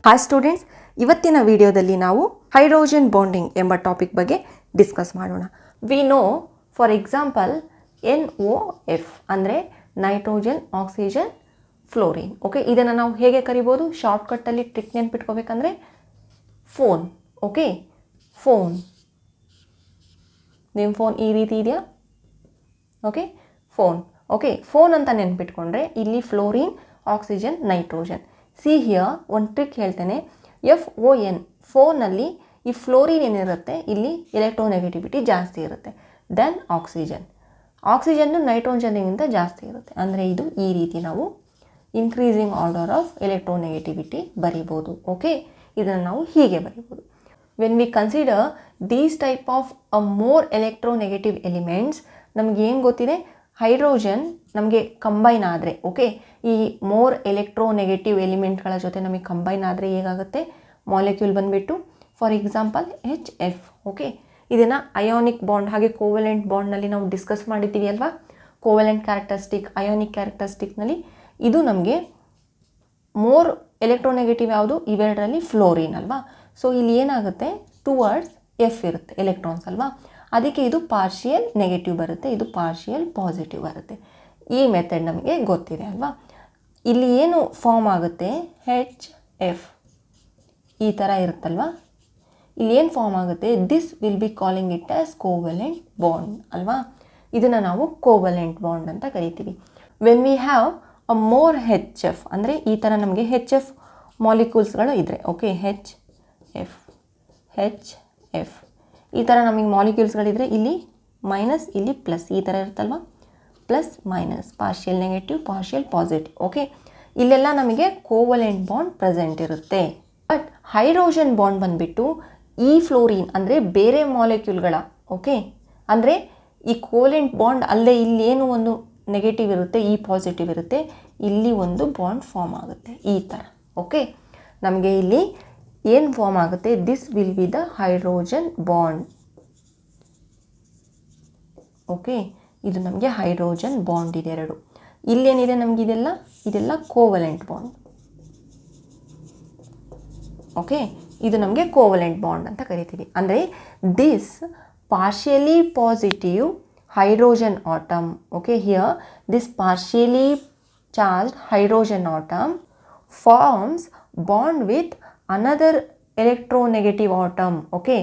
Hi students, ಇವತ್ತಿನ ವಿಡಿಯೋದಲ್ಲಿ ನಾವು ಹೈಡ್ರೋಜನ್ ಬಾಂಡಿಂಗ್ ಎಂಬ ಟಾಪಿಕ್ ಬಗ್ಗೆ ಡಿಸ್ಕಸ್ ಮಾಡೋಣ. We know for example NOF ಅಂದರೆ ನೈಟ್ರೋಜನ್, ಆಕ್ಸಿಜನ್, ಫ್ಲೋರಿನ್. ಓಕೆ, ಇದನ್ನು ನಾವು ಹೇಗೆ ಕರಿಬೋದು? ಶಾರ್ಟ್ಕಟ್ಟಲ್ಲಿ ಟ್ರಿಕ್ ನೆನ್ಪಿಟ್ಕೋಬೇಕಂದ್ರೆ ಫೋನ್. Okay, phone. ನಿಮ್ಮ ಫೋನ್ ಈ ರೀತಿ ಇದೆಯಾ? Okay, phone. ಓಕೆ, ಫೋನ್ ಅಂತ ನೆನ್ಪಿಟ್ಕೊಂಡ್ರೆ ಇಲ್ಲಿ fluorine, oxygen, nitrogen. See here ಒಂದು ಟ್ರಿಕ್ ಹೇಳ್ತೇನೆ. FON, ಫೋನಲ್ಲಿ ಈ ಫ್ಲೋರಿನ್ ಏನಿರುತ್ತೆ ಇಲ್ಲಿ ಎಲೆಕ್ಟ್ರೋನೆಗೆಟಿವಿಟಿ ಜಾಸ್ತಿ ಇರುತ್ತೆ ದೆನ್ ಆಕ್ಸಿಜನ್ನು ನೈಟ್ರೋಜನ್ಗಿಂತ ಜಾಸ್ತಿ ಇರುತ್ತೆ. ಅಂದರೆ ಇದು ಈ ರೀತಿ ನಾವು ಇನ್ಕ್ರೀಸಿಂಗ್ ಆರ್ಡರ್ ಆಫ್ ಎಲೆಕ್ಟ್ರೋನೆಗೆಟಿವಿಟಿ ಬರಿಬೋದು. ಓಕೆ, ಇದನ್ನು ನಾವು ಹೀಗೆ ಬರಿಬೋದು. When we consider these type of more electronegative elements, ನಮ್ಗೆ ಏನು ಗೊತ್ತಿದೆ? ಹೈಡ್ರೋಜನ್ ನಮಗೆ ಕಂಬೈನ್ ಆದರೆ, ಓಕೆ, ಈ ಮೋರ್ ಎಲೆಕ್ಟ್ರೋನೆಗೆಟಿವ್ ಎಲಿಮೆಂಟ್ಗಳ ಜೊತೆ ನಮಗೆ ಕಂಬೈನ್ ಆದರೆ ಹೇಗಾಗುತ್ತೆ? ಮಾಲಿಕ್ಯೂಲ್ ಬಂದುಬಿಟ್ಟು ಫಾರ್ ಎಕ್ಸಾಂಪಲ್ HF. ಓಕೆ, ಇದನ್ನು ಅಯಾನಿಕ್ ಬಾಂಡ್ ಹಾಗೆ ಕೋವೆಲೆಂಟ್ ಬಾಂಡ್ನಲ್ಲಿ ನಾವು ಡಿಸ್ಕಸ್ ಮಾಡಿದ್ದೀವಿ ಅಲ್ವಾ? ಕೋವೆಲೆಂಟ್ ಕ್ಯಾರೆಕ್ಟರಿಸ್ಟಿಕ್, ಅಯಾನಿಕ್ ಕ್ಯಾರೆಕ್ಟರಿಸ್ಟಿಕ್ನಲ್ಲಿ ಇದು ನಮಗೆ ಮೋರ್ ಎಲೆಕ್ಟ್ರೋನೆಗೆಟಿವ್ ಯಾವುದು? ಇವೆರಡರಲ್ಲಿ ಫ್ಲೋರಿನ್ ಅಲ್ವಾ? ಸೊ ಇಲ್ಲಿ ಏನಾಗುತ್ತೆ? ಟುವರ್ಡ್ಸ್ F ಇರುತ್ತೆ ಎಲೆಕ್ಟ್ರಾನ್ಸ್ ಅಲ್ವಾ? ಅದಕ್ಕೆ ಇದು ಪಾರ್ಷಿಯಲ್ ನೆಗೆಟಿವ್ ಬರುತ್ತೆ, ಇದು ಪಾರ್ಷಿಯಲ್ ಪಾಸಿಟಿವ್ ಬರುತ್ತೆ. ಈ ಮೆಥಡ್ ನಮಗೆ ಗೊತ್ತಿದೆ ಅಲ್ವಾ? ಇಲ್ಲಿ ಏನು ಫಾರ್ಮ್ ಆಗುತ್ತೆ? HF ಈ ಥರ ಇರುತ್ತಲ್ವಾ? ಇಲ್ಲಿ ಏನು ಫಾರ್ಮ್ ಆಗುತ್ತೆ? This will be calling it as covalent bond ಅಲ್ವಾ? ಇದನ್ನು ನಾವು ಕೋವೆಲೆಂಟ್ ಬಾಂಡ್ ಅಂತ ಕರಿತೀವಿ. When we have a more HF ಅಂದರೆ ಈ ಥರ ನಮಗೆ HF ಮಾಲಿಕ್ಯೂಲ್ಸ್ಗಳು ಇದ್ದರೆ, ಓಕೆ, HF ಈ ಥರ ನಮಗೆ ಮಾಲಿಕ್ಯೂಲ್ಸ್ಗಳಿದ್ರೆ ಇಲ್ಲಿ ಮೈನಸ್, ಇಲ್ಲಿ ಪ್ಲಸ್, ಈ ಥರ ಇರುತ್ತಲ್ವ? Plus minus, partial negative, partial positive. Okay, ಇಲ್ಲೆಲ್ಲ ನಮಗೆ ಕೋವಲೆಂಟ್ ಬಾಂಡ್ ಪ್ರೆಸೆಂಟ್ ಇರುತ್ತೆ. ಬಟ್ ಹೈಡ್ರೋಜನ್ ಬಾಂಡ್ ಬಂದುಬಿಟ್ಟು ಈ ಫ್ಲೋರಿನ್ ಅಂದರೆ ಬೇರೆ ಮಾಲಿಕ್ಯೂಲ್ಗಳ, ಓಕೆ, ಅಂದರೆ ಈ ಕೋವಲೆಂಟ್ ಬಾಂಡ್ ಅಲ್ಲೇ ಇಲ್ಲೇನು ಒಂದು ನೆಗೆಟಿವ್ ಇರುತ್ತೆ, ಈ ಪಾಸಿಟಿವ್ ಇರುತ್ತೆ, ಇಲ್ಲಿ ಒಂದು ಬಾಂಡ್ ಫಾರ್ಮ್ ಆಗುತ್ತೆ ಈ ಥರ. ಓಕೆ, ನಮಗೆ ಇಲ್ಲಿ ಏನು ಫಾರ್ಮ್ ಆಗುತ್ತೆ? This will be the hydrogen bond. Okay, ಇದು ನಮಗೆ ಹೈಡ್ರೋಜನ್ ಬಾಂಡ್ ಇದೆ ಎರಡು. ಇಲ್ಲೇನಿದೆ ನಮಗೆ? ಇದೆಲ್ಲ ಕೋವಲೆಂಟ್ ಬಾಂಡ್. ಓಕೆ, ಇದು ನಮಗೆ ಕೋವಲೆಂಟ್ ಬಾಂಡ್ ಅಂತ ಕರಿತೀವಿ. ಅಂದರೆ this partially positive hydrogen atom, okay, here this partially charged hydrogen atom forms bond with another electronegative atom. Okay,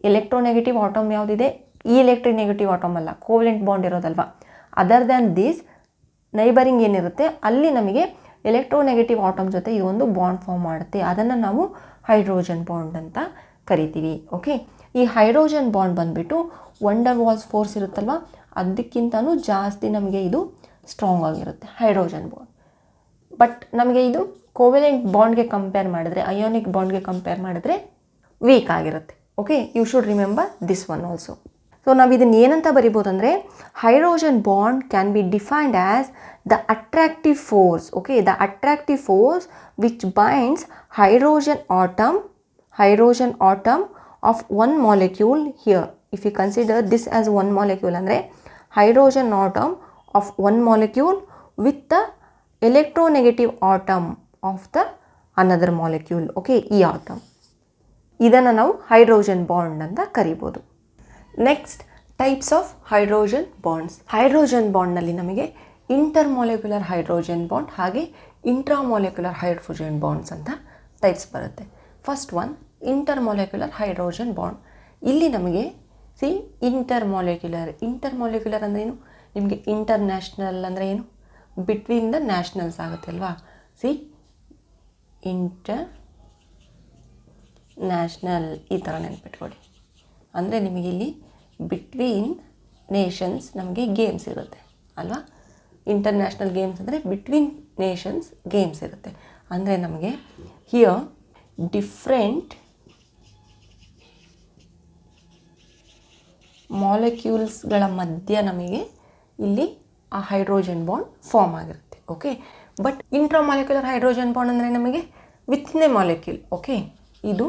electronegative atom ಯಾವುದಿದೆ? ಈ ಎಲೆಕ್ಟ್ರಿಕ್ ನೆಗೆಟಿವ್ ಆಟಮ್ ಅಲ್ಲ, ಕೋವೆಲೆಂಟ್ ಬಾಂಡ್ ಇರೋದಲ್ವ. Other than this neighbouring ಏನಿರುತ್ತೆ ಅಲ್ಲಿ ನಮಗೆ ಎಲೆಕ್ಟ್ರೋನೆಗೆಟಿವ್ ಆಟಮ್ ಜೊತೆ ಇದು ಒಂದು ಬಾಂಡ್ ಫಾರ್ಮ್ ಮಾಡುತ್ತೆ. ಅದನ್ನು ನಾವು ಹೈಡ್ರೋಜನ್ ಬಾಂಡ್ ಅಂತ ಕರಿತೀವಿ. ಓಕೆ, ಈ ಹೈಡ್ರೋಜನ್ ಬಾಂಡ್ ಬಂದುಬಿಟ್ಟು ವಂಡರ್ ವಾಲ್ಸ್ ಫೋರ್ಸ್ ಇರುತ್ತಲ್ವ, ಅದಕ್ಕಿಂತನೂ ಜಾಸ್ತಿ ನಮಗೆ ಇದು ಸ್ಟ್ರಾಂಗ್ ಆಗಿರುತ್ತೆ ಹೈಡ್ರೋಜನ್ ಬಾಂಡ್. ಬಟ್ ನಮಗೆ ಇದು ಕೋವೆಲೆಂಟ್ ಬಾಂಡ್ಗೆ ಕಂಪೇರ್ ಮಾಡಿದ್ರೆ, ಅಯಾನಿಕ್ ಬಾಂಡ್ಗೆ ಕಂಪೇರ್ ಮಾಡಿದ್ರೆ ವೀಕ್ ಆಗಿರುತ್ತೆ. Okay, you should remember this one also. So ನಾವು ಇದನ್ನು ಏನಂತ ಬರಿಬೋದು ಅಂದರೆ hydrogen bond can be defined as the attractive force. Okay, the attractive force which binds hydrogen atom of one molecule here. If you consider this as one molecule ಅಂದರೆ hydrogen atom of one molecule with the electronegative atom of the another molecule. Okay, ಈ atom, ಇದನ್ನು ನಾವು hydrogen bond ಅಂತ ಕರಿಬೋದು. Next types of hydrogen bonds. Hydrogen ಬಾಂಡ್ನಲ್ಲಿ ನಮಗೆ intermolecular hydrogen bond ಹಾಗೆ intramolecular hydrogen bonds ಅಂತ ಟೈಪ್ಸ್ ಬರುತ್ತೆ. First one intermolecular hydrogen bond. ಇಲ್ಲಿ ನಮಗೆ ಇಂಟರ್ಮಾಲಿಕ್ಯುಲರ್ ಅಂದರೆ ಏನು? ನಿಮಗೆ ಇಂಟರ್ನ್ಯಾಷನಲ್ ಅಂದರೆ ಏನು? ಬಿಟ್ವೀನ್ ದ ನ್ಯಾಷನಲ್ಸ್ ಆಗುತ್ತೆ ಅಲ್ವಾ? ಇಂಟರ್ನ್ಯಾಷನಲ್ ಈ ಥರ ನೆನ್ಪಿಟ್ಕೊಳ್ಳಿ. ಅಂದರೆ ನಿಮಗೆ ಇಲ್ಲಿ ಬಿಟ್ವೀನ್ ನೇಷನ್ಸ್ ನಮಗೆ ಗೇಮ್ಸ್ ಇರುತ್ತೆ ಅಲ್ವಾ? ಇಂಟರ್ನ್ಯಾಷನಲ್ ಗೇಮ್ಸ್ ಅಂದರೆ ಬಿಟ್ವೀನ್ ನೇಷನ್ಸ್ ಗೇಮ್ಸ್ ಇರುತ್ತೆ. ಅಂದರೆ ನಮಗೆ ಹಿಯರ್ ಡಿಫ್ರೆಂಟ್ ಮಾಲಿಕ್ಯೂಲ್ಸ್ಗಳ ಮಧ್ಯ ನಮಗೆ ಇಲ್ಲಿ ಆ ಹೈಡ್ರೋಜನ್ ಬಾಂಡ್ ಫಾರ್ಮ್ ಆಗಿರುತ್ತೆ. Okay, but intramolecular hydrogen bond ಅಂದರೆ ನಮಗೆ ವಿತಿನ್ ಎ ಮಾಲಿಕ್ಯೂಲ್. ಓಕೆ, ಇದು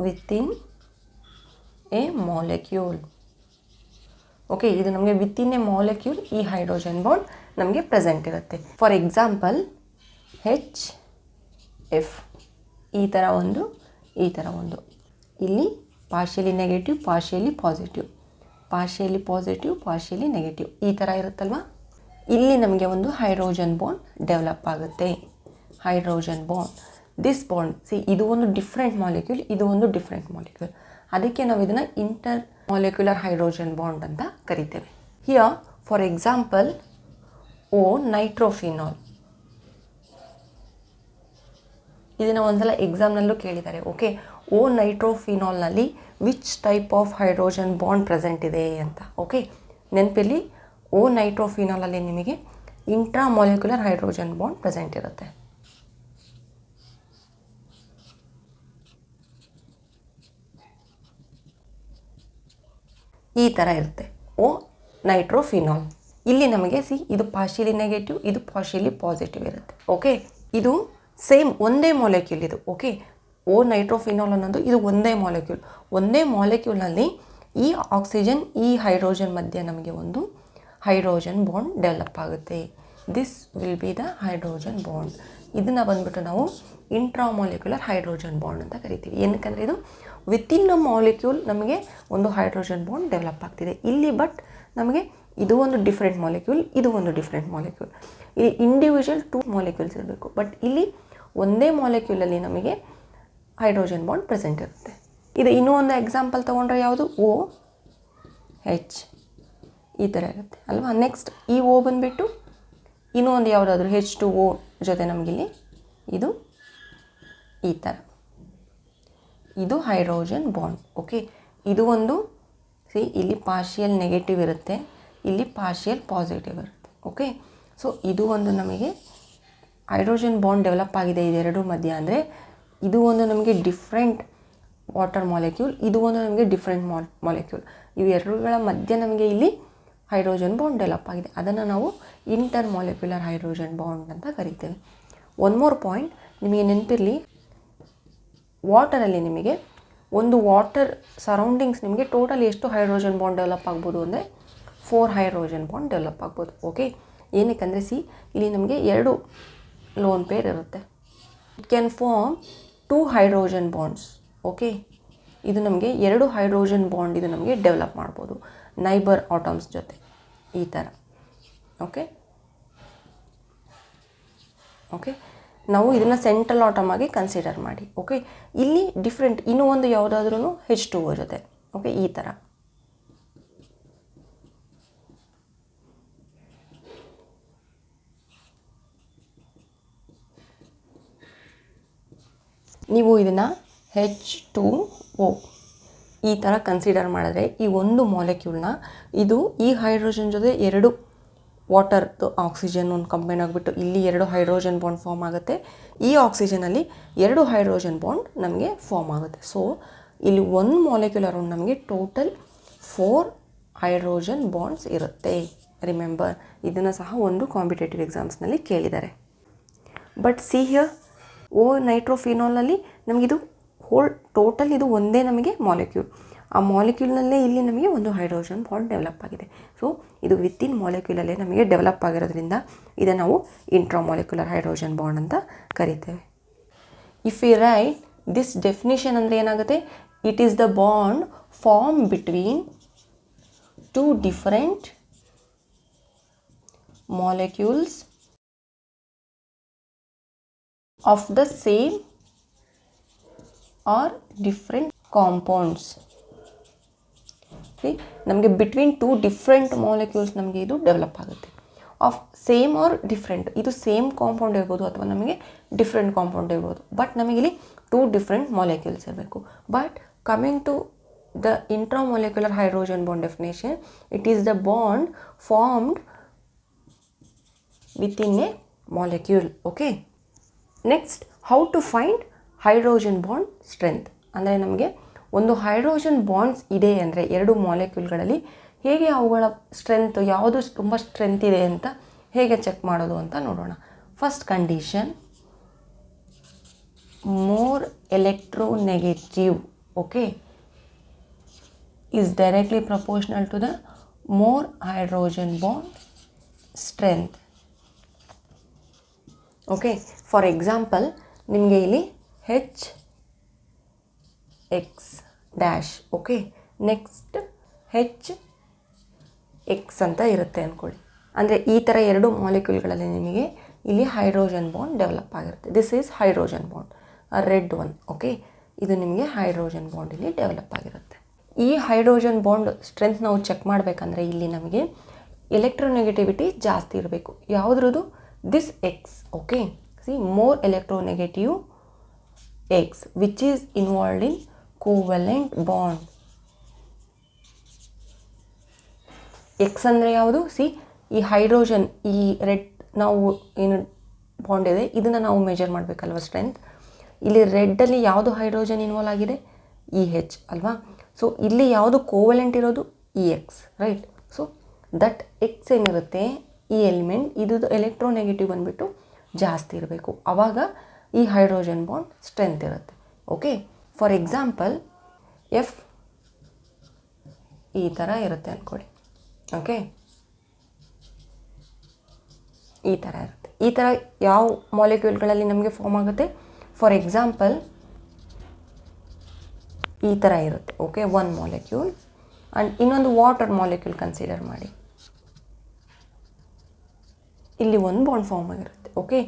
ವಿತಿನ್ ಎ ಮಾಲಿಕ್ಯೂಲ್. ಓಕೆ, ಇದು ನಮಗೆ ವಿತಿನ್ ಎ ಮಾಲಿಕ್ಯೂಲ್ ಈ ಹೈಡ್ರೋಜನ್ ಬಾಂಡ್ ನಮಗೆ ಪ್ರೆಸೆಂಟ್ ಇರುತ್ತೆ. ಫಾರ್ ಎಕ್ಸಾಂಪಲ್ HF ಈ ಥರ ಒಂದು, ಈ ಥರ ಒಂದು. ಇಲ್ಲಿ partially negative, partially positive, partially positive, partially negative, ಈ ಥರ ಇರುತ್ತಲ್ವ. ಇಲ್ಲಿ ನಮಗೆ ಒಂದು ಹೈಡ್ರೋಜನ್ ಬಾಂಡ್ ಡೆವಲಪ್ ಆಗುತ್ತೆ. ಹೈಡ್ರೋಜನ್ ಬಾಂಡ್, ದಿಸ್ ಬಾಂಡ್ ಇದು ಒಂದು ಡಿಫ್ರೆಂಟ್ ಮಾಲಿಕ್ಯೂಲ್, ಇದು ಒಂದು ಡಿಫ್ರೆಂಟ್ ಮಾಲಿಕ್ಯೂಲ್. ಅದಕ್ಕೆ ನಾವು ಇದನ್ನು ಇಂಟರ್ ಮಾಲಿಕ್ಯುಲರ್ ಹೈಡ್ರೋಜನ್ ಬಾಂಡ್ ಅಂತ ಕರಿತೇವೆ. Here for example o nitrophenol, ಇದನ್ನು ಒಂದ್ಸಲ ಎಕ್ಸಾಮ್ನಲ್ಲೂ ಕೇಳಿದ್ದಾರೆ. ಓಕೆ, ಓ ನೈಟ್ರೋಫಿನಾಲ್ನಲ್ಲಿ which type of hydrogen bond present ಇದೆ ಅಂತ. ಓಕೆ, ನೆನಪಿರಲಿ, ಓ ನೈಟ್ರೋಫಿನಾಲಲ್ಲಿ ನಿಮಗೆ intra molecular hydrogen bond present ಇರುತ್ತೆ. ಈ ಥರ ಇರುತ್ತೆ ಓ ನೈಟ್ರೋಫಿನಾಲ್. ಇಲ್ಲಿ ನಮಗೆ ಇದು ಪಾರ್ಷಿಯಲಿ ನೆಗೆಟಿವ್, ಇದು ಪಾರ್ಷಿಯಲಿ ಪಾಸಿಟಿವ್ ಇರುತ್ತೆ. ಓಕೆ, ಇದು ಸೇಮ್ ಒಂದೇ ಮಾಲಿಕ್ಯೂಲ್ ಇದು. ಓಕೆ, ಓ ನೈಟ್ರೋಫಿನಾಲ್ ಅನ್ನೋದು ಇದು ಒಂದೇ ಮಾಲಿಕ್ಯೂಲ್. ಒಂದೇ ಮಾಲಿಕ್ಯೂಲ್ನಲ್ಲಿ ಈ ಆಕ್ಸಿಜನ್, ಈ ಹೈಡ್ರೋಜನ್ ಮಧ್ಯೆ ನಮಗೆ ಒಂದು ಹೈಡ್ರೋಜನ್ ಬಾಂಡ್ ಡೆವಲಪ್ ಆಗುತ್ತೆ. This will be the hydrogen bond. ಇದನ್ನು ಬಂದುಬಿಟ್ಟು ನಾವು ಇಂಟ್ರಾ ಮಾಲಿಕ್ಯುಲರ್ ಹೈಡ್ರೋಜನ್ ಬಾಂಡ್ ಅಂತ ಕರಿತೀವಿ. ಏನಕ್ಕಂದರೆ ಇದು ವಿತಿನ್ ಅ ಮಾಲಿಕ್ಯೂಲ್ ನಮಗೆ ಒಂದು ಹೈಡ್ರೋಜನ್ ಬಾಂಡ್ ಡೆವಲಪ್ ಆಗ್ತಿದೆ ಇಲ್ಲಿ. ಬಟ್ ನಮಗೆ ಇದು ಒಂದು ಡಿಫ್ರೆಂಟ್ ಮಾಲಿಕ್ಯೂಲ್, ಇದು ಒಂದು ಡಿಫ್ರೆಂಟ್ ಮಾಲಿಕ್ಯೂಲ್. ಇಲ್ಲಿ ಇಂಡಿವಿಜುವಲ್ 2 ಮಾಲಿಕ್ಯೂಲ್ಸ್ ಇರಬೇಕು. ಬಟ್ ಇಲ್ಲಿ ಒಂದೇ ಮಾಲಿಕ್ಯೂಲಲ್ಲಿ ನಮಗೆ ಹೈಡ್ರೋಜನ್ ಬಾಂಡ್ ಪ್ರೆಸೆಂಟ್ ಇರುತ್ತೆ. ಇದು ಇನ್ನೂ ಒಂದು ಎಕ್ಸಾಂಪಲ್ ತೊಗೊಂಡ್ರೆ ಯಾವುದು, ಓ ಹೆಚ್, ಈ ಥರ ಇರುತ್ತೆ ಅಲ್ವಾ. ನೆಕ್ಸ್ಟ್ ಈ ಓ ಬಂದುಬಿಟ್ಟು ಇನ್ನೂ ಒಂದು ಯಾವುದಾದ್ರೂ H2O ಜೊತೆ ನಮಗಿಲ್ಲಿ ಇದು ಈ ಥರ, ಇದು ಹೈಡ್ರೋಜನ್ ಬಾಂಡ್. ಓಕೆ, ಇದು ಒಂದು ಇಲ್ಲಿ ಪಾರ್ಷಿಯಲ್ ನೆಗೆಟಿವ್ ಇರುತ್ತೆ, ಇಲ್ಲಿ ಪಾರ್ಷಿಯಲ್ ಪಾಸಿಟಿವ್ ಇರುತ್ತೆ. ಓಕೆ, ಸೊ ಇದು ಒಂದು ನಮಗೆ ಹೈಡ್ರೋಜನ್ ಬಾಂಡ್ ಡೆವಲಪ್ ಆಗಿದೆ ಇದೆರಡು ಮಧ್ಯ. ಅಂದರೆ ಇದು ಒಂದು ನಮಗೆ ಡಿಫ್ರೆಂಟ್ ವಾಟರ್ ಮಾಲಿಕ್ಯೂಲ್, ಇದು ಒಂದು ನಮಗೆ ಡಿಫ್ರೆಂಟ್ ಮಾಲಿಕ್ಯೂಲ್. ಇವೆರಡುಗಳ ಮಧ್ಯೆ ನಮಗೆ ಇಲ್ಲಿ ಹೈಡ್ರೋಜನ್ ಬಾಂಡ್ ಡೆವಲಪ್ ಆಗಿದೆ. ಅದನ್ನು ನಾವು ಇಂಟರ್ ಮಾಲಿಕ್ಯುಲರ್ ಹೈಡ್ರೋಜನ್ ಬಾಂಡ್ ಅಂತ ಕರಿತೇವೆ. ಒನ್ ಮೋರ್ ಪಾಯಿಂಟ್ ನಿಮಗೆ ನೆನಪಿರಲಿ, ವಾಟರಲ್ಲಿ ನಿಮಗೆ ಒಂದು ವಾಟರ್ ಸರೌಂಡಿಂಗ್ಸ್ ನಿಮಗೆ ಟೋಟಲ್ ಎಷ್ಟು ಹೈಡ್ರೋಜನ್ ಬಾಂಡ್ ಡೆವಲಪ್ ಆಗ್ಬೋದು ಅಂದರೆ 4 ಹೈಡ್ರೋಜನ್ ಬಾಂಡ್ ಡೆವಲಪ್ ಆಗ್ಬೋದು. ಓಕೆ, ಏನಕ್ಕಂದರೆ ಇಲ್ಲಿ ನಮಗೆ 2 ಲೋನ್ ಪೇರ್ ಇರುತ್ತೆ. It can form 2 hydrogen bonds. Okay, ಇದು ನಮಗೆ 2 ಹೈಡ್ರೋಜನ್ ಬಾಂಡ್ ಇದು ನಮಗೆ ಡೆವಲಪ್ ಮಾಡ್ಬೋದು ನೈಬರ್ ಆಟಮ್ಸ್ ಜೊತೆ ಈ ಥರ. ಓಕೆ ಓಕೆ ನಾವು ಇದನ್ನು ಸೆಂಟ್ರಲ್ ಆಟಮ್ ಆಗಿ ಕನ್ಸಿಡರ್ ಮಾಡಿ. ಓಕೆ, ಇಲ್ಲಿ ಡಿಫ್ರೆಂಟ್ ಇನ್ನೂ ಒಂದು ಯಾವುದಾದ್ರೂ H2O ಜೊತೆ. ಓಕೆ, ಈ ಥರ ನೀವು ಇದನ್ನು H2O ಈ ಥರ ಕನ್ಸಿಡರ್ ಮಾಡಿದ್ರೆ ಈ ಒಂದು ಮಾಲಿಕ್ಯೂಲ್ನ ಇದು ಈ ಹೈಡ್ರೋಜನ್ ಜೊತೆ 2 ವಾಟರ್ದು ಆಕ್ಸಿಜನ್ ಒಂದು ಕಂಬೈನ್ ಆಗಿಬಿಟ್ಟು ಇಲ್ಲಿ 2 ಹೈಡ್ರೋಜನ್ ಬಾಂಡ್ ಫಾರ್ಮ್ ಆಗುತ್ತೆ. ಈ ಆಕ್ಸಿಜನಲ್ಲಿ 2 ಹೈಡ್ರೋಜನ್ ಬಾಂಡ್ ನಮಗೆ ಫಾರ್ಮ್ ಆಗುತ್ತೆ. ಸೊ ಇಲ್ಲಿ ಒಂದು ಮಾಲಿಕ್ಯೂಲ್ ಅರೌಂಡ್ ನಮಗೆ ಟೋಟಲ್ 4 ಹೈಡ್ರೋಜನ್ ಬಾಂಡ್ಸ್ ಇರುತ್ತೆ. ರಿಮೆಂಬರ್, ಇದನ್ನು ಸಹ ಒಂದು ಕಾಂಪಿಟೇಟಿವ್ ಎಕ್ಸಾಮ್ಸ್ನಲ್ಲಿ ಕೇಳಿದ್ದಾರೆ. ಬಟ್ ಸಿ ಹಿಯರ್, ಓ ನೈಟ್ರೋಫಿನಾಲ್ನಲ್ಲಿ ನಮಗಿದು ಟೋಟಲ್ ಇದು ಒಂದೇ ನಮಗೆ ಮಾಲಿಕ್ಯೂಲ್. ಆ ಮಾಲಿಕ್ಯೂಲ್ನಲ್ಲೇ ಇಲ್ಲಿ ನಮಗೆ ಒಂದು ಹೈಡ್ರೋಜನ್ ಬಾಂಡ್ ಡೆವಲಪ್ ಆಗಿದೆ. ಸೊ ಇದು ವಿತಿನ್ ಮಾಲಿಕ್ಯೂಲಲ್ಲೇ ನಮಗೆ ಡೆವಲಪ್ ಆಗಿರೋದ್ರಿಂದ ಇದನ್ನು ನಾವು ಇಂಟ್ರಾ ಮಾಲಿಕ್ಯುಲರ್ ಹೈಡ್ರೋಜನ್ ಬಾಂಡ್ ಅಂತ ಕರಿತೇವೆ. If you write this definition ಅಂದರೆ ಏನಾಗುತ್ತೆ, it is the bond form between 2 different molecules of the same or different compounds. ನಮಗೆ ಬಿಟ್ವೀನ್ 2 ಡಿಫ್ರೆಂಟ್ ಮಾಲಿಕ್ಯೂಲ್ಸ್ ನಮಗೆ ಇದು ಡೆವಲಪ್ ಆಗುತ್ತೆ. ಆಫ್ ಸೇಮ್ ಆರ್ ಡಿಫ್ರೆಂಟ್, ಇದು same compound ಇರ್ಬೋದು ಅಥವಾ ನಮಗೆ ಡಿಫ್ರೆಂಟ್ ಕಾಂಪೌಂಡ್ ಇರ್ಬೋದು. ಬಟ್ ನಮಗಿಲ್ಲಿ 2 ಡಿಫ್ರೆಂಟ್ ಮಾಲಿಕ್ಯೂಲ್ಸ್ ಇರಬೇಕು. But coming to the intra molecular hydrogen bond definition, it is the bond formed within A molecule. Okay, next how to find hydrogen bond strength. ಅಂದರೆ ನಮಗೆ ಒಂದು hydrogen bonds ಇದೆ ಅಂದರೆ 2 ಮಾಲಿಕ್ಯೂಲ್ಗಳಲ್ಲಿ ಹೇಗೆ ಅವುಗಳ ಸ್ಟ್ರೆಂತ್ ಯಾವುದು ತುಂಬ ಸ್ಟ್ರೆಂತ್ ಇದೆ ಅಂತ ಹೇಗೆ ಚೆಕ್ ಮಾಡೋದು ಅಂತ ನೋಡೋಣ. First condition, more electronegative okay is directly proportional to the more hydrogen bond strength. Okay, for example ನಿಮಗೆ ಇಲ್ಲಿ H X dash. Okay, next H X ಅಂತ ಇರುತ್ತೆ ಅಂದ್ಕೊಳ್ಳಿ. ಅಂದರೆ ಈ ಥರ ಎರಡು ಮಾಲಿಕ್ಯೂಲ್ಗಳಲ್ಲಿ ನಿಮಗೆ ಇಲ್ಲಿ ಹೈಡ್ರೋಜನ್ ಬಾಂಡ್ ಡೆವಲಪ್ ಆಗಿರುತ್ತೆ. This is hydrogen bond, red one. Okay, ಇದು ನಿಮಗೆ ಹೈಡ್ರೋಜನ್ ಬಾಂಡ್ ಇಲ್ಲಿ ಡೆವಲಪ್ ಆಗಿರುತ್ತೆ. ಈ ಹೈಡ್ರೋಜನ್ ಬಾಂಡ್ ಸ್ಟ್ರೆಂತ್ ನಾವು ಚೆಕ್ ಮಾಡಬೇಕಂದ್ರೆ ಇಲ್ಲಿ ನಮಗೆ ಎಲೆಕ್ಟ್ರೋನೆಗೆಟಿವಿಟಿ ಜಾಸ್ತಿ ಇರಬೇಕು. ಯಾವುದ್ರದ್ದು? This X. Okay, see more electronegative X which is involved in covalent bond. X ಅಂದರೆ ಯಾವುದು? ಸಿ ಈ ಹೈಡ್ರೋಜನ್, ಈ ರೆಡ್ ನಾವು ಏನು ಬಾಂಡ್ ಇದೆ ಇದನ್ನು ನಾವು ಮೆಜರ್ ಮಾಡಬೇಕಲ್ವ ಸ್ಟ್ರೆಂತ್. ಇಲ್ಲಿ ರೆಡ್ಡಲ್ಲಿ ಯಾವುದು ಹೈಡ್ರೋಜನ್ ಇನ್ವಾಲ್ವ್ ಆಗಿದೆ? ಇ ಹೆಚ್ ಅಲ್ವಾ. ಸೊ ಇಲ್ಲಿ ಯಾವುದು ಕೋವೆಲೆಂಟ್ ಇರೋದು? E X, right. So that X ಏನಿರುತ್ತೆ ಈ ಎಲಿಮೆಂಟ್, ಇದು ಎಲೆಕ್ಟ್ರೋನೆಗೆಟಿವ್ ಬಂದುಬಿಟ್ಟು ಜಾಸ್ತಿ ಇರಬೇಕು. ಆವಾಗ ಈ ಹೈಡ್ರೋಜನ್ ಬಾಂಡ್ ಸ್ಟ್ರೆಂತ್ ಇರುತ್ತೆ. ಓಕೆ, ಫಾರ್ ಎಕ್ಸಾಂಪಲ್ ಎಫ್ ಈ ಥರ ಇರುತ್ತೆ ಅಂದ್ಕೊಳ್ಳಿ. ಓಕೆ, ಈ ಥರ ಇರುತ್ತೆ. ಈ ಥರ ಯಾವ ಮಾಲಿಕ್ಯೂಲ್ಗಳಲ್ಲಿ ನಮಗೆ ಫಾರ್ಮ್ ಆಗುತ್ತೆ? ಫಾರ್ ಎಕ್ಸಾಂಪಲ್ ಈ ಥರ ಇರುತ್ತೆ. ಓಕೆ, ಒನ್ ಮಾಲಿಕ್ಯೂಲ್ ಆ್ಯಂಡ್ ಇನ್ನೊಂದು ವಾಟರ್ ಮಾಲಿಕ್ಯೂಲ್ ಕನ್ಸಿಡರ್ ಮಾಡಿ. ಇಲ್ಲಿ ಒಂದು ಬಾಂಡ್ ಫಾರ್ಮ್ ಆಗಿರುತ್ತೆ. ಓಕೆ,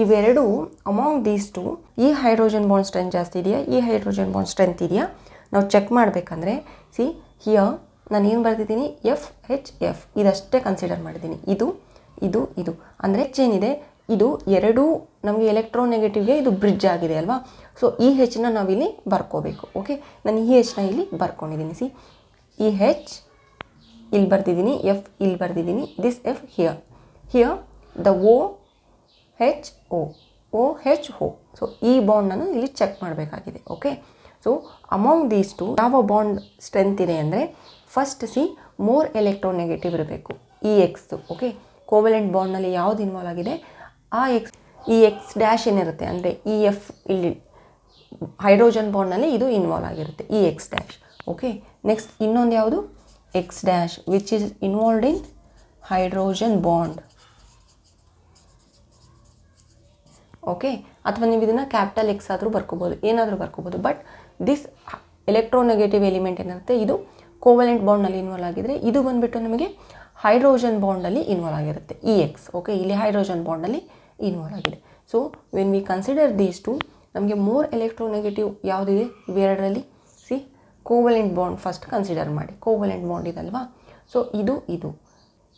ಇವೆರಡು ಅಮಾಂಗ್ ದೀಸ್ ಟು ಈ ಹೈಡ್ರೋಜನ್ ಬಾಂಡ್ ಸ್ಟ್ರೆಂತ್ ಜಾಸ್ತಿ ಇದೆಯಾ, ಈ ಹೈಡ್ರೋಜನ್ ಬಾಂಡ್ ಸ್ಟ್ರೆಂತ್ ಇದೆಯಾ ನಾವು ಚೆಕ್ ಮಾಡಬೇಕಂದ್ರೆ, ಸಿ ಹಿಯರ್ ನಾನು ಏನು ಬರ್ತಿದ್ದೀನಿ? ಎಫ್ ಹೆಚ್ ಎಫ್ ಇದಷ್ಟೇ ಕನ್ಸಿಡರ್ ಮಾಡಿದ್ದೀನಿ. ಇದು ಇದು ಇದು ಅಂದರೆ ಹೆಚ್ ಏನಿದೆ ಇದು ಎರಡೂ ನಮಗೆ ಎಲೆಕ್ಟ್ರೋನೆಗೆಟಿವ್ಗೆ ಇದು ಬ್ರಿಡ್ಜ್ ಆಗಿದೆ ಅಲ್ವಾ. ಸೊ ಈ ಹೆಚ್ನ ನಾವಿಲ್ಲಿ ಬರ್ಕೋಬೇಕು. ಓಕೆ, ನಾನು ಈ ಹೆಚ್ನ ಇಲ್ಲಿ ಬರ್ಕೊಂಡಿದ್ದೀನಿ. ಸಿ ಈ ಹೆಚ್ ಇಲ್ಲಿ ಬರ್ತಿದ್ದೀನಿ, ಎಫ್ ಇಲ್ಲಿ ಬರ್ತಿದ್ದೀನಿ, this F here. Here the O H O, O H O. So ಈ ಬಾಂಡನ್ನು ಇಲ್ಲಿ ಚೆಕ್ ಮಾಡಬೇಕಾಗಿದೆ. Okay, so among these two ಯಾವ ಬಾಂಡ್ ಸ್ಟ್ರೆಂತ್ ಇದೆ ಅಂದರೆ, ಫಸ್ಟ್ ಸಿ ಮೋರ್ ಎಲೆಕ್ಟ್ರೋನೆಗೆಟಿವ್ ಇರಬೇಕು, ಇ ಎಕ್ಸ್ದು. ಓಕೆ, ಕೋವೆಲೆಂಟ್ ಬಾಂಡ್ನಲ್ಲಿ ಯಾವುದು ಇನ್ವಾಲ್ವ್ ಆಗಿದೆ ಆ ಎಕ್ಸ್, ಈ ಎಕ್ಸ್ ಡ್ಯಾಶ್ ಏನಿರುತ್ತೆ ಅಂದರೆ ಇ ಎಫ್ ಇಲ್ಲಿ ಹೈಡ್ರೋಜನ್ ಬಾಂಡ್ನಲ್ಲಿ ಇದು ಇನ್ವಾಲ್ವ್ ಆಗಿರುತ್ತೆ, E X dash. Okay, next ಇನ್ನೊಂದು ಯಾವುದು? X dash which is involved in hydrogen bond. Okay, ಅಥವಾ ನೀವು ಇದನ್ನು ಕ್ಯಾಪಿಟಲ್ ಎಕ್ಸ್ ಆದರೂ ಬರ್ಕೋಬೋದು, ಏನಾದರೂ ಬರ್ಕೋಬೋದು. ಬಟ್ ದಿಸ್ ಎಲೆಕ್ಟ್ರೋನೆಗೆಟಿವ್ ಎಲಿಮೆಂಟ್ ಏನಿರುತ್ತೆ ಇದು ಕೋವೆಲೆಂಟ್ ಬಾಂಡ್ನಲ್ಲಿ ಇನ್ವಾಲ್ವ್ ಆಗಿದ್ರೆ ಇದು ಬಂದುಬಿಟ್ಟು ನಮಗೆ ಹೈಡ್ರೋಜನ್ ಬಾಂಡಲ್ಲಿ ಇನ್ವಾಲ್ವ್ ಆಗಿರುತ್ತೆ, ಇ ಎಕ್ಸ್. ಓಕೆ, ಇಲ್ಲಿ ಹೈಡ್ರೋಜನ್ ಬಾಂಡಲ್ಲಿ ಇನ್ವಾಲ್ವ್ ಆಗಿದೆ. So when we consider these two ನಮಗೆ ಮೋರ್ ಎಲೆಕ್ಟ್ರೋನೆಗೆಟಿವ್ ಯಾವುದಿದೆ ಇವೆರಡರಲ್ಲಿ? See covalent bond first consider ಮಾಡಿ. ಕೋವೆಲೆಂಟ್ ಬಾಂಡ್ ಇದಲ್ವಾ. ಸೊ ಇದು ಇದು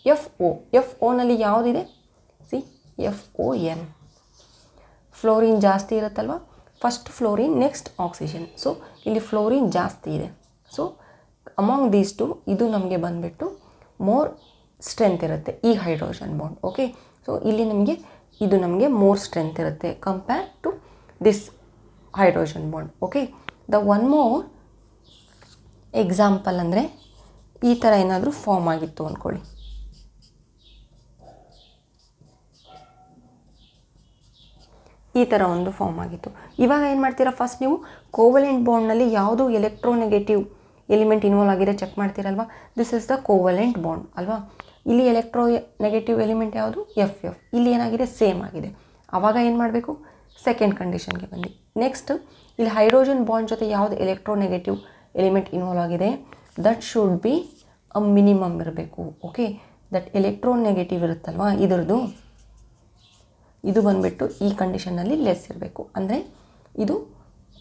ಎಫ್ ಒ. ಎಫ್ ಒನಲ್ಲಿ ಯಾವುದಿದೆ? See F O N. Fluorine ಜಾಸ್ತಿ ಇರುತ್ತಲ್ವ, first fluorine next oxygen. So ಇಲ್ಲಿ ಫ್ಲೋರಿನ್ ಜಾಸ್ತಿ ಇದೆ. ಸೊ ಅಮಾಂಗ್ ದೀಸ್ ಟು ಇದು ನಮಗೆ ಬಂದುಬಿಟ್ಟು ಮೋರ್ ಸ್ಟ್ರೆಂತ್ ಇರುತ್ತೆ ಈ ಹೈಡ್ರೋಜನ್ ಬಾಂಡ್. ಓಕೆ, ಸೊ ಇಲ್ಲಿ ನಮಗೆ ಇದು ನಮಗೆ ಮೋರ್ ಸ್ಟ್ರೆಂತ್ ಇರುತ್ತೆ compare to this hydrogen bond. Okay, the one more example ಅಂದರೆ ಈ ಥರ ಏನಾದರೂ ಫಾರ್ಮ್ ಆಗಿತ್ತು ಅಂದ್ಕೊಳ್ಳಿ. ಈ ಥರ ಒಂದು ಫಾರ್ಮ್ ಆಗಿತ್ತು. ಇವಾಗ ಏನು ಮಾಡ್ತೀರಾ? ಫಸ್ಟ್ ನೀವು ಕೋವೆಲೆಂಟ್ ಬಾಂಡ್ನಲ್ಲಿ ಯಾವುದು ಎಲೆಕ್ಟ್ರೋನೆಗೆಟಿವ್ ಎಲಿಮೆಂಟ್ ಇನ್ವಾಲ್ವ್ ಆಗಿದೆ ಚೆಕ್ ಮಾಡ್ತೀರಲ್ವಾ. This is the covalent bond ಅಲ್ವಾ. ಇಲ್ಲಿ ಎಲೆಕ್ಟ್ರೋನೆಗೆಟಿವ್ ಎಲಿಮೆಂಟ್ ಯಾವುದು? F F. ಇಲ್ಲಿ ಏನಾಗಿದೆ? ಸೇಮ್ ಆಗಿದೆ. ಆವಾಗ ಏನು ಮಾಡಬೇಕು? ಸೆಕೆಂಡ್ ಕಂಡೀಷನ್ಗೆ ಬನ್ನಿ. ನೆಕ್ಸ್ಟ್ ಇಲ್ಲಿ ಹೈಡ್ರೋಜನ್ ಬಾಂಡ್ ಜೊತೆ ಯಾವುದು ಎಲೆಕ್ಟ್ರೋನೆಗೆಟಿವ್ ಎಲಿಮೆಂಟ್ ಇನ್ವಾಲ್ವ್ ಆಗಿದೆ that should be a minimum ಇರಬೇಕು. ಓಕೆ, ದಟ್ ಎಲೆಕ್ಟ್ರೋನೆಗೆಟಿವ್ ಇರುತ್ತಲ್ವಾ ಇದರದ್ದು ಇದು ಬಂದುಬಿಟ್ಟು ಈ ಕಂಡೀಷನ್ನಲ್ಲಿ ಲೆಸ್ ಇರಬೇಕು. ಅಂದರೆ ಇದು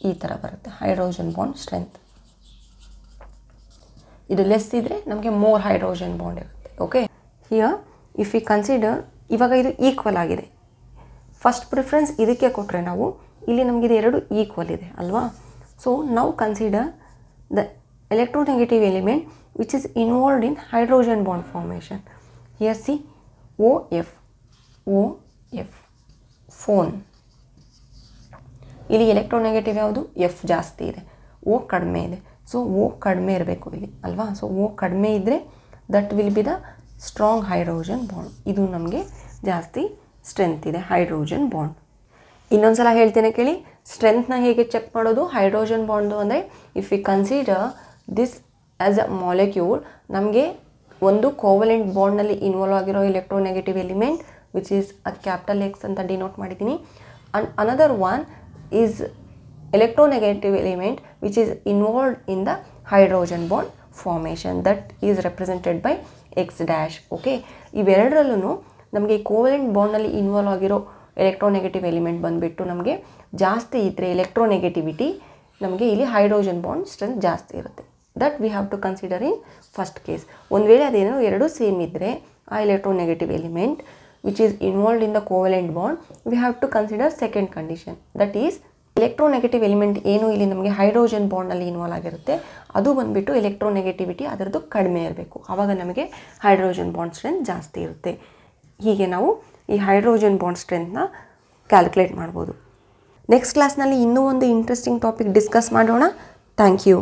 ಈ ಥರ ಬರುತ್ತೆ ಹೈಡ್ರೋಜನ್ ಬಾಂಡ್ ಸ್ಟ್ರೆಂತ್. ಇದು ಲೆಸ್ ಇದ್ದರೆ ನಮಗೆ ಮೋರ್ ಹೈಡ್ರೋಜನ್ ಬಾಂಡ್ ಇರುತ್ತೆ. Okay, here if you consider ಇವಾಗ ಇದು ಈಕ್ವಲ್ ಆಗಿದೆ. ಫಸ್ಟ್ ಪ್ರಿಫರೆನ್ಸ್ ಇದಕ್ಕೆ ಕೊಟ್ಟರೆ ನಾವು ಇಲ್ಲಿ ನಮಗೆ ಇದು ಎರಡು ಈಕ್ವಲ್ ಇದೆ ಅಲ್ವಾ. ಸೊ ನಾವು consider the electronegative element which is involved in hydrogen bond formation. Here C O F phone. ಇಲ್ಲಿ ಎಲೆಕ್ಟ್ರೋನೆಗೆಟಿವ್ ಯಾವುದು? ಎಫ್ ಜಾಸ್ತಿ ಇದೆ, ಓ ಕಡಿಮೆ ಇದೆ. ಸೊ ಓ ಕಡಿಮೆ ಇರಬೇಕು ಇಲ್ಲಿ ಅಲ್ವಾ. ಸೊ ಓ ಕಡಿಮೆ ಇದ್ದರೆ that will be the strong hydrogen bond. ಇದು ನಮಗೆ ಜಾಸ್ತಿ ಸ್ಟ್ರೆಂತ್ ಇದೆ ಹೈಡ್ರೋಜನ್ ಬಾಂಡ್. ಇನ್ನೊಂದು ಸಲ ಹೇಳ್ತೇನೆ ಕೇಳಿ, ಸ್ಟ್ರೆಂತ್ನ ಹೇಗೆ ಚೆಕ್ ಮಾಡೋದು ಹೈಡ್ರೋಜನ್ ಬಾಂಡು ಅಂದರೆ, if you consider this as a molecule, ನಮಗೆ ಒಂದು ಕೋವೆಲೆಂಟ್ ಬಾಂಡ್ನಲ್ಲಿ ಇನ್ವಾಲ್ವ್ ಆಗಿರೋ electronegative element which is a capital X ಅಂತ ಡಿನೋಟ್ ಮಾಡಿದ್ದೀನಿ. And another one is electronegative element which is involved in the hydrogen bond formation, that is represented by X dash. Okay, ಇವೆರಡರಲ್ಲೂ ನಮಗೆ covalent ಬಾಂಡ್ನಲ್ಲಿ involve ಆಗಿರೋ electronegative element ಬಂದುಬಿಟ್ಟು ನಮಗೆ ಜಾಸ್ತಿ ಇದ್ದರೆ ಎಲೆಕ್ಟ್ರೋನೆಗೆಟಿವಿಟಿ, ನಮಗೆ ಇಲ್ಲಿ ಹೈಡ್ರೋಜನ್ ಬಾಂಡ್ ಸ್ಟ್ರೆಂತ್ ಜಾಸ್ತಿ ಇರುತ್ತೆ. That we have to consider in first case. ಒಂದು ವೇಳೆ ಅದೇನೋ ಎರಡೂ ಸೇಮ್ ಇದ್ದರೆ ಆ electronegative element which is involved in the covalent bond, we have to consider second condition, that is electronegative element ಏನು ಇಲ್ಲಿ ನಮಗೆ ಹೈಡ್ರೋಜನ್ ಬಾಂಡ್ನಲ್ಲಿ ಇನ್ವಾಲ್ವ್ ಆಗಿರುತ್ತೆ ಅದು ಬಂದುಬಿಟ್ಟು ಎಲೆಕ್ಟ್ರೋನೆಗೆಟಿವಿಟಿ ಅದರದ್ದು ಕಡಿಮೆ ಇರಬೇಕು, ಆವಾಗ ನಮಗೆ ಹೈಡ್ರೋಜನ್ ಬಾಂಡ್ ಸ್ಟ್ರೆಂತ್ ಜಾಸ್ತಿ ಇರುತ್ತೆ. ಹೀಗೆ ನಾವು ಈ ಹೈಡ್ರೋಜನ್ ಬಾಂಡ್ ಸ್ಟ್ರೆಂತ್ನ ಕ್ಯಾಲ್ಕುಲೇಟ್ ಮಾಡ್ಬೋದು. ನೆಕ್ಸ್ಟ್ ಕ್ಲಾಸ್ನಲ್ಲಿ ಇನ್ನೂ ಒಂದು ಇಂಟ್ರೆಸ್ಟಿಂಗ್ ಟಾಪಿಕ್ ಡಿಸ್ಕಸ್ ಮಾಡೋಣ. Thank you.